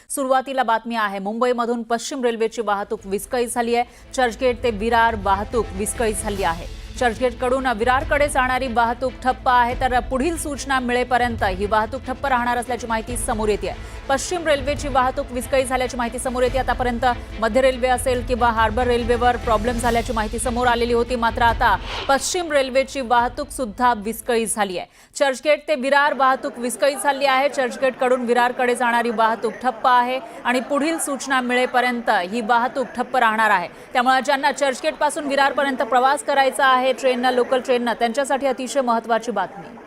सुरुवातीला बातमी आहे मुंबईमधून पश्चिम रेल्वेची वाहतूक विस्कळीत झाली आहे। चर्चगेट ते विरार वाहतूक विस्कळीत झाली आहे। चर्चगेटकडून विरारकडे जाणारी वाहतूक ठप्प आहे, तर पुढील सूचना मिळेपर्यंत ही वाहतूक ठप्प राहणार असल्याची माहिती समोर येते आहे। पश्चिम रेल्वेची वाहतूक विस्कळीत झाल्याची माहिती समोर येते। आतापर्यंत मध्य रेल्वे असेल किंवा हार्बर रेल्वेवर प्रॉब्लेम झाल्याची माहिती समोर आलेली होती, मात्र आता पश्चिम रेल्वेची वाहतूक सुद्धा विस्कळीत झाली आहे। चर्चगेट ते विरार वाहतूक विस्कळीत झाली आहे। चर्चगेटकडून विरारकडे जाणारी वाहतूक ठप्प आहे आणि पुढील सूचना मिळेपर्यंत ही वाहतूक ठप्प राहणार आहे। त्यामुळे ज्यांना चर्चगेटपासून विरारपर्यंत प्रवास करायचा आहे ट्रेननं, लोकल ट्रेननं, त्यांच्यासाठी अतिशय महत्त्वाची बातमी।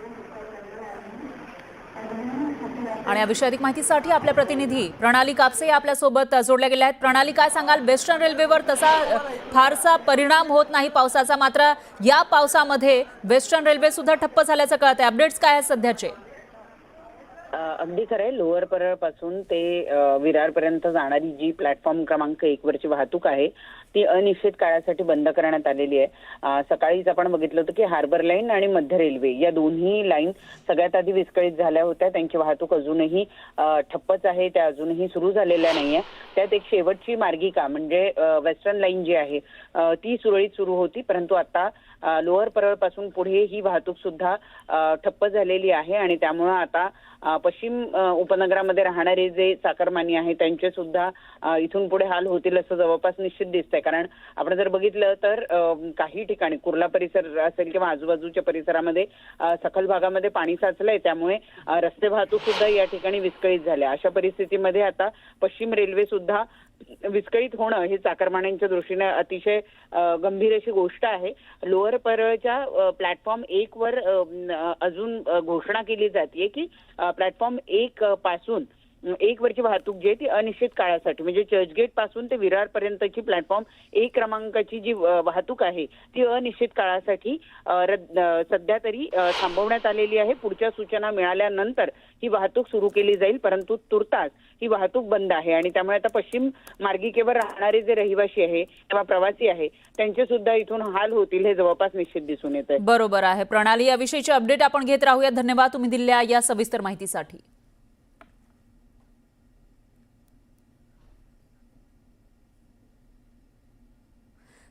आणि या विषयी अधिक माहितीसाठी आपल्या प्रतिनिधी प्रणाली कापसे आपल्या सोबत जोडल्या गेल्या आहेत। प्रणाली, काय सांगाल? वेस्टर्न रेल्वेवर तसा फारसा परिणाम होत नाही पावसाचा, मात्र या पावसामध्ये वेस्टर्न रेल्वे सुद्धा ठप्प झाल्याचं कळत आहे। अपडेट्स काय आहेत सध्याचे? अगदी खरं आहे। लोअर परळ पासून ते विरारपर्यंत जाणारी जी प्लॅटफॉर्म क्रमांक 1 वरची वाहतूक आहे ती अनिश्चित काळासाठी बंद करण्यात आलेली आहे। सकाळीच आपण बघितलं होतं की हार्बर लाईन आणि मध्य रेल्वे या दोन्ही लाईन सगळ्यात आधी विस्कळीत झाल्या होत्या। त्यांची वाहतूक अजूनही ठप्पच आहे, त्या अजूनही सुरू झालेल्या नाहीये। त्यात एक शेवटची मार्गिका म्हणजे वेस्टर्न लाईन जी आहे ती सुरळीत सुरू होती, परंतु आता लोअर परळ पासून पुढे ही वाहतूक सुद्धा ठप्प झालेली आहे आणि त्यामुळे आता पश्चिम उपनगरामध्ये राहणारे जे चाकरमानी आहेत त्यांचे सुद्धा इथून पुढे हाल होतील असं जवळपास निश्चित दिसतंय। कारण आपण जर बघितलं तर काही ठिकाणी कुर्ला परिसर असेल किंवा आजूबाजूच्या परिसरामध्ये सखल भागामध्ये पाणी साचलंय, त्यामुळे रस्ते वाहतूक सुद्धा या ठिकाणी विस्कळीत झाल्या। अशा परिस्थितीमध्ये आता पश्चिम रेल्वे सुद्धा विस्कळीत होणं हे चाकरमान्यांच्या दृष्टीने अतिशय गंभीर अशी गोष्ट आहे। लोअर परळच्या प्लॅटफॉर्म 1 वर अजून घोषणा केली जाते की प्लॅटफॉर्म 1 पासून 1 वरची वाहतूक जी आहे ती अनिश्चित काळासाठी म्हणजे चर्चगेट पासून ते विरार पर्यंतची प्लॅटफॉर्म 1 क्रमांकाची जी वाहतूक आहे ती अनिश्चित काळासाठी सध्या तरी थांबवण्यात आलेली आहे। पुढच्या सूचना मिळाल्यानंतर ही वाहतूक सुरू केली जाईल, परंतु तुर्तास ही वाहतूक बंद आहे आणि त्यामुळे आता पश्चिम मार्गिकेवर राहणारे जे रहिवासी आहे किंवा प्रवासी आहे त्यांचे सुद्धा इथून हाल होतील हे जवळपास निश्चित दिसून येत आहे। बरोबर आहे प्रणाली, याविषयीची अपडेट आपण घेत राहूया। धन्यवाद तुम्ही दिलेल्या या सविस्तर माहितीसाठी।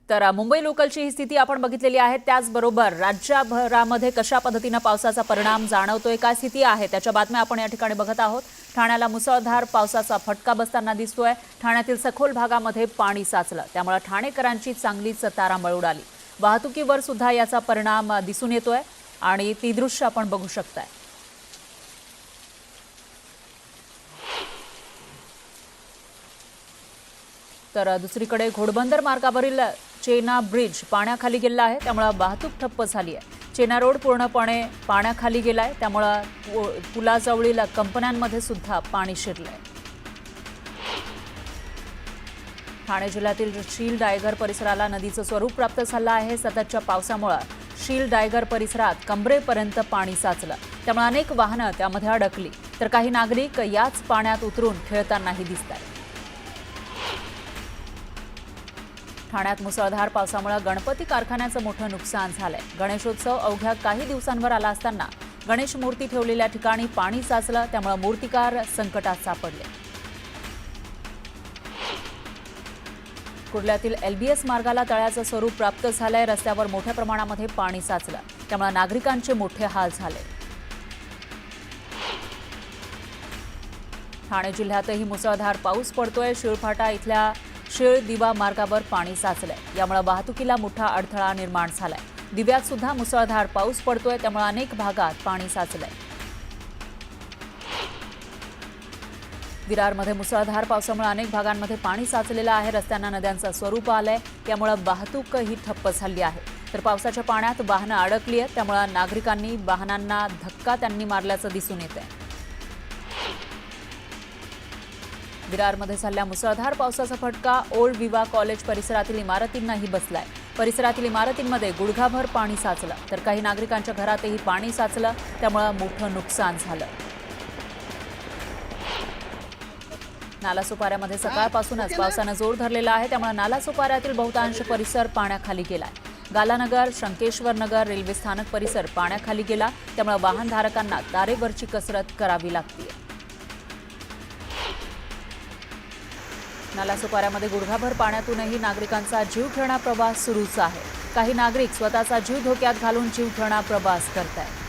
तर मुंबई लोकलची ही स्थिती आपण बघितलेली आहे। त्याचबरोबर राज्यभरामध्ये कशा पद्धतीने पावसाचा परिणाम जाणवतोय, काय स्थिती आहे त्याच्या बातम्या आपण या ठिकाणी बघत आहोत। ठाण्याला मुसळधार पावसाचा फटका बसताना दिसतोय। ठाण्यातील सखोल भागामध्ये पाणी साचलं, त्यामुळे ठाणेकरांची चांगलीच तारांबळ उडाली। वाहतुकीवर सुद्धा याचा परिणाम दिसून येतोय आणि ती दृश्य आपण बघू शकताय। तर दुसरीकडे घोडबंदर मार्गावरील चेना ब्रिज पाण्याखाली गेला आहे, त्यामुळे वाहतूक ठप्प झाली आहे। चेना रोड पूर्णपणे पाण्याखाली गेलाय, त्यामुळे पुलाजवळील कंपन्यांमध्ये सुद्धा पाणी शिरलंय। ठाणे जिल्ह्यातील शील डायगर परिसराला नदीचं स्वरूप प्राप्त झालं आहे। सततच्या पावसामुळे शील डायगर परिसरात कमरेपर्यंत पाणी साचलं, त्यामुळे अनेक वाहनं त्यामध्ये अडकली, तर काही नागरिक याच पाण्यात उतरून खेळतानाही दिसतात। ठाण्यात मुसळधार पावसामुळे गणपती कारखान्याचं मोठं नुकसान झालंय। गणेशोत्सव अवघ्या काही दिवसांवर आला असताना गणेश मूर्ती ठेवलेल्या ठिकाणी पाणी साचलं, त्यामुळे मूर्तिकार संकटात सापडले। कुर्ल्यातील LBS मार्गाला तळ्याचं स्वरूप प्राप्त झालंय। रस्त्यावर मोठ्या प्रमाणामध्ये पाणी साचलं, त्यामुळे नागरिकांचे मोठे हाल झाले। ठाणे जिल्ह्यातही मुसळधार पाऊस पडतोय। शिळफाटा इथल्या शीळ दिवा मार्गावर पाणी साचलंय, यामुळे वाहतुकीला मोठा अडथळा निर्माण झालाय। दिव्यात सुद्धा मुसळधार पाऊस पडतोय, त्यामुळे अनेक भागात पाणी साचलंय। विरारमध्ये मुसळधार पावसामुळे अनेक भागांमध्ये पाणी साचलेलं आहे। रस्त्यांना नद्यांचं स्वरूप आलंय, त्यामुळे वाहतूकही ठप्प झाली आहे। तर पावसाच्या पाण्यात वाहनं अडकली आहेत, त्यामुळे नागरिकांनी वाहनांना धक्का त्यांनी मारल्याचं दिसून येतंय। विरारमध्ये झालेल्या मुसळधार पावसाचा फटका ओल्ड विवा कॉलेज परिसरातील इमारतींनाही बसलाय। परिसरातील इमारतींमध्ये गुडघाभर पाणी साचलं, तर काही नागरिकांच्या घरातही पाणी साचलं, त्यामुळे मोठं नुकसान झालं। नालासोपाऱ्यामध्ये सकाळपासूनच पावसानं जोर धरलेला आहे, त्यामुळे नालासोपाऱ्यातील बहुतांश परिसर पाण्याखाली गेलाय। गालानगर, शंकेश्वर नगर रेल्वे स्थानक परिसर पाण्याखाली गेला, त्यामुळे वाहनधारकांना तारेवरची कसरत करावी लागते। नालासोपाऱ्यामध्ये गुडघाभर पाण्यातूनही नागरिकांचा जीवघेणा प्रवास सुरूच आहे. काही नागरिक स्वतःचा जीव धोक्यात घालून जीवघेणा प्रवास करतायत.